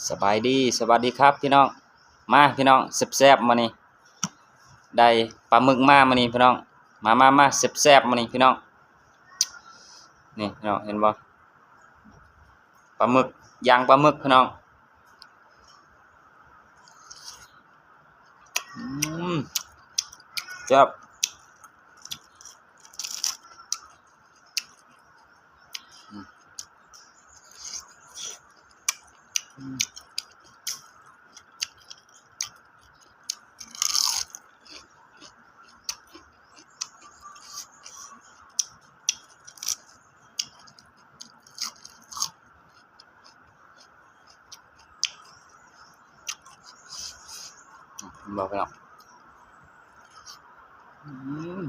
สบายดีครับพี่น้องมาพี่น้องแซ่บๆมานี่ได้ปลาหมึกมานี่พี่น้องมาแซ่บๆมานี่พี่น้องนี่พี่น้องเห็นบ่ปลาหมึกย่างปลาหมึกพี่น้องอืมแซ่บบ่พี่น้องอืม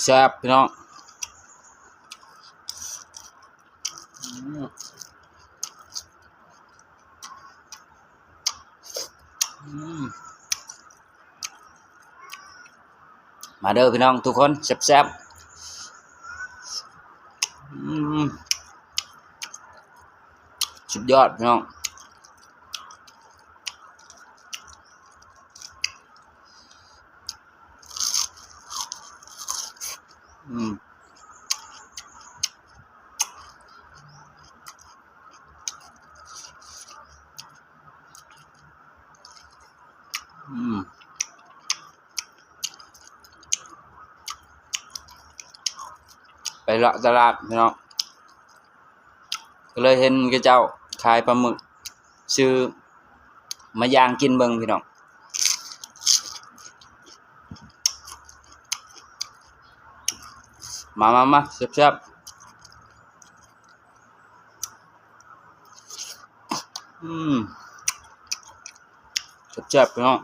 แซ่บพี่น้องอืมอืมมาเด้อพี่น้องทุกคนแซ่บๆสุดยอดพี่น้องอืมอืมไปเลาะตลาดพี่น้องก็เลยเห็นเขาเจ้าขายปลาหมึกซื้อมาย่างกินเบิ่งพี่น้องมาแซ่บๆแซ่บๆพี่น้อง